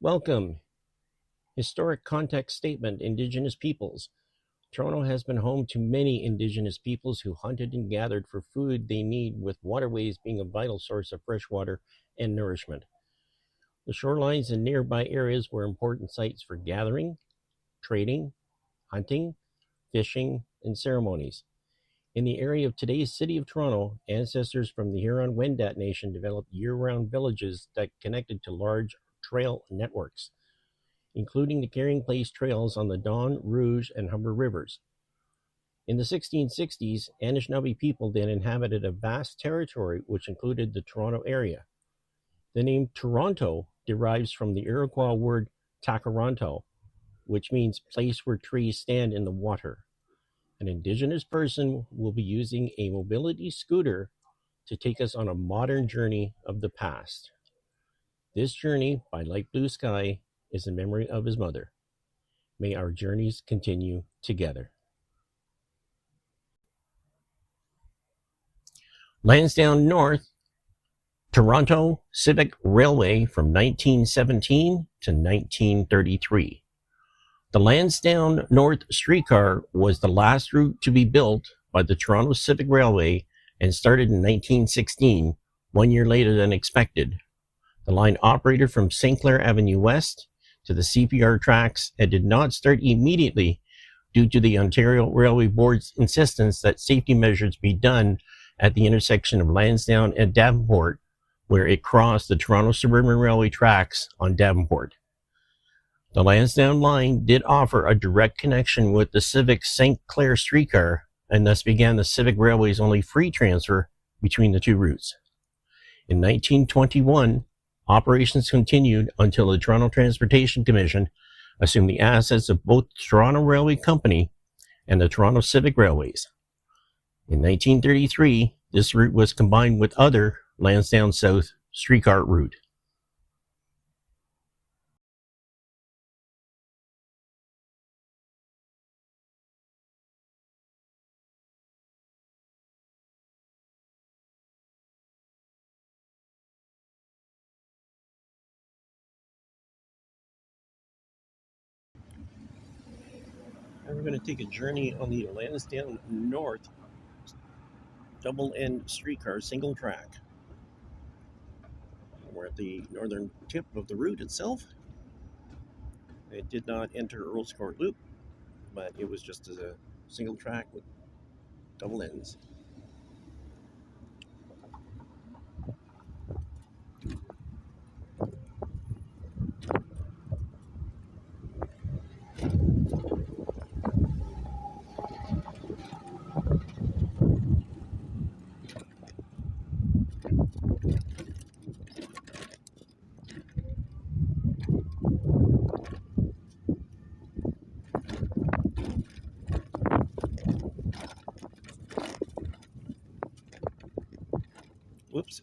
Welcome. Historic context statement: Indigenous peoples. Toronto has been home to many Indigenous peoples who hunted and gathered for food they need, with waterways being a vital source of fresh water and nourishment. The shorelines and nearby areas were important sites for gathering, trading, hunting, fishing, and ceremonies. In the area of today's city of Toronto, ancestors from the Huron-Wendat Nation developed year-round villages that connected to large trail networks, including the Carrying Place trails on the Don, Rouge, and Humber rivers. In the 1660s, Anishinaabe people then inhabited a vast territory which included the Toronto area. The name Toronto derives from the Iroquois word Takaranto, which means place where trees stand in the water. An Indigenous person will be using a mobility scooter to take us on a modern journey of the past. This journey by Light Blue Sky is in memory of his mother. May our journeys continue together. Lansdowne North, Toronto Civic Railway from 1917 to 1933. The Lansdowne North streetcar was the last route to be built by the Toronto Civic Railway and started in 1916, 1 year later than expected. The line operated from St. Clair Avenue West to the CPR tracks and did not start immediately due to the Ontario Railway Board's insistence that safety measures be done at the intersection of Lansdowne and Davenport, where it crossed the Toronto Suburban Railway tracks on Davenport. The Lansdowne line did offer a direct connection with the Civic St. Clair streetcar, and thus began the Civic Railway's only free transfer between the two routes. In 1921, operations continued until the Toronto Transportation Commission assumed the assets of both the Toronto Railway Company and the Toronto Civic Railways. In 1933, this route was combined with other Lansdowne South streetcar route. And we're going to take a journey on the Lansdowne North double-end streetcar single track. We're at the northern tip of the route itself. It did not enter Earl's Court Loop, but it was just as a single track with double ends. Whoops.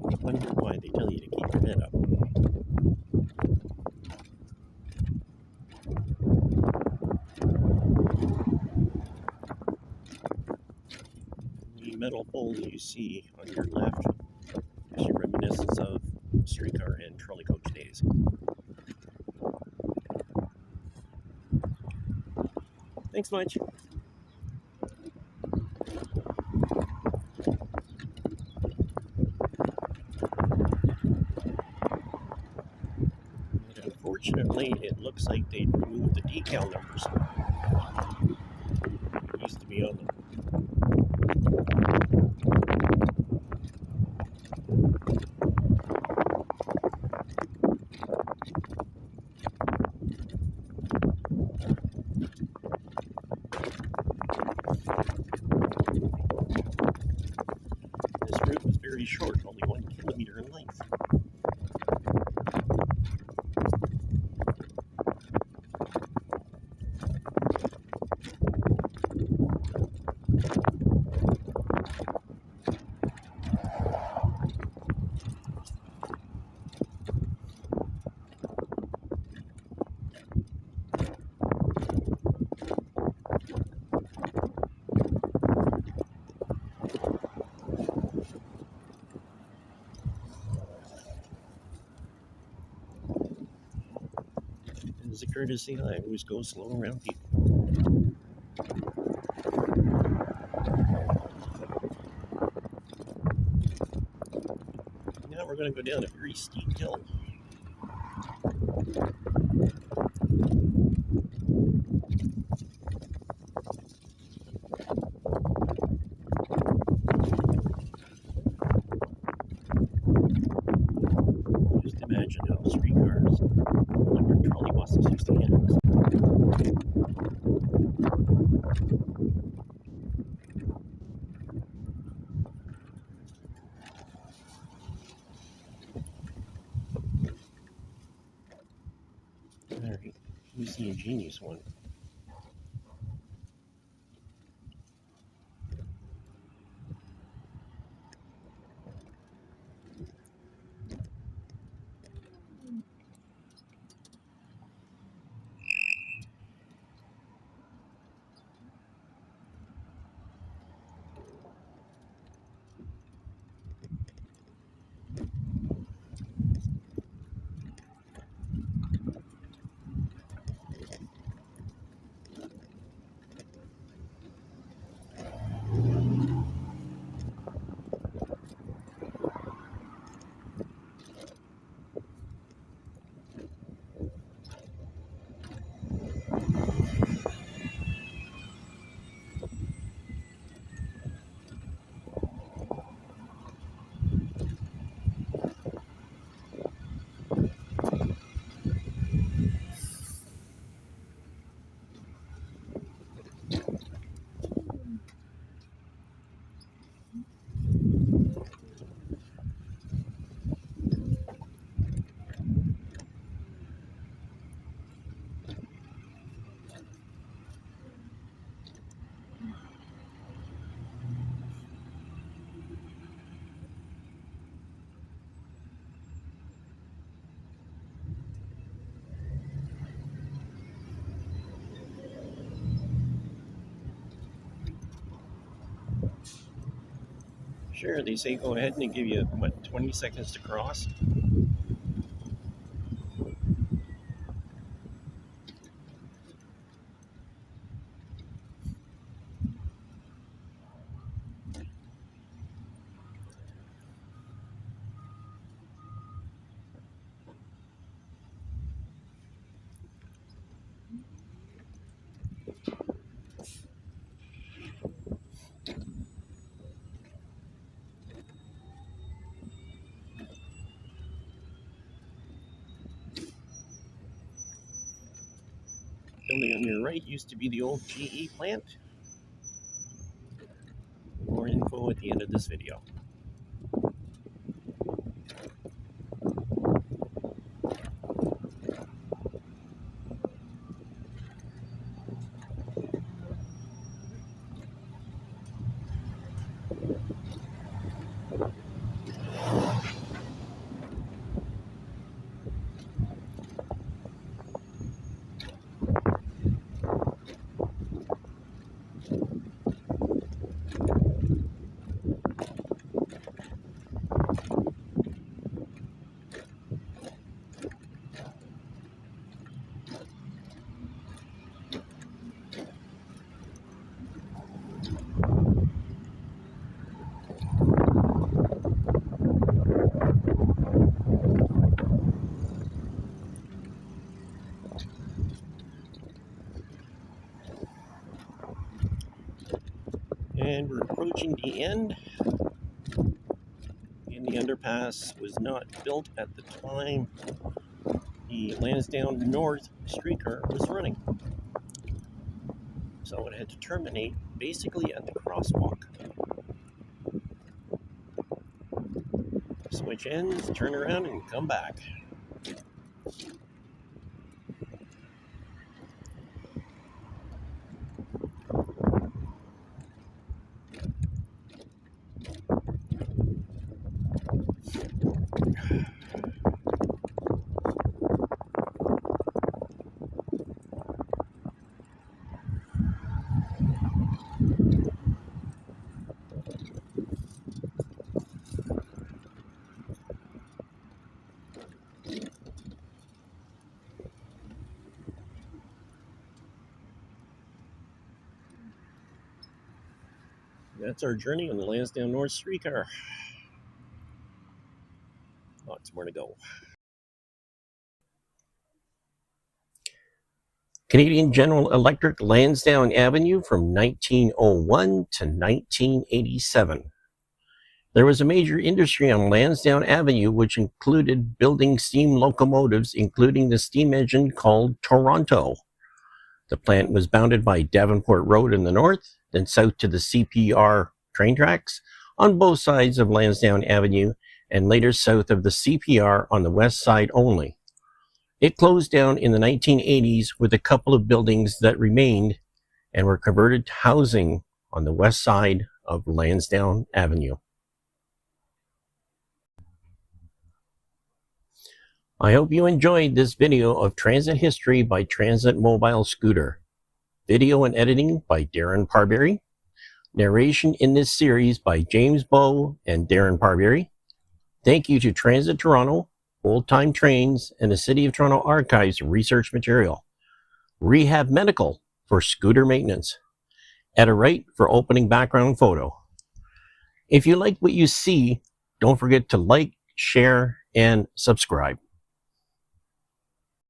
I wonder why they tell you to keep your head up. The metal poles you see on your left is your reminiscence of streetcar and trolley coach days. Thanks much. And unfortunately, it looks like they removed the decal numbers. It used to be on them. This route was very short, only 1 kilometer in length. sure to say hi. I always go slow around people. Now we're going to go down a very steep hill. Just imagine how streetcars, electric trolley buses used to handle this. Alright, who's the ingenious one? Sure, they say go ahead and they give you, 20 seconds to cross? Building on your right used to be the old GE plant. More info at the end of this video. And we're approaching the end. And the underpass was not built at the time the Lansdowne North streetcar was running. So it had to terminate basically at the crosswalk. Switch ends, turn around, and come back. that's our journey on the Lansdowne North streetcar. Lots more to go. Canadian General Electric, Lansdowne Avenue from 1901 to 1987. There was a major industry on Lansdowne Avenue which included building steam locomotives, including the steam engine called Toronto. The plant was bounded by Davenport Road in the north, then south to the CPR train tracks on both sides of Lansdowne Avenue, and later south of the CPR on the west side only. It closed down in the 1980s with a couple of buildings that remained and were converted to housing on the west side of Lansdowne Avenue. I hope you enjoyed this video of transit history by Transit Mobile Scooter. Video and editing by Darren Parberry. Narration in this series by James Bowe and Darren Parberry. Thank you to Transit Toronto, Old Time Trains, and the City of Toronto Archives research material. Rehab Medical for scooter maintenance. Etta Wright for opening background photo. If you like what you see, don't forget to like, share, and subscribe.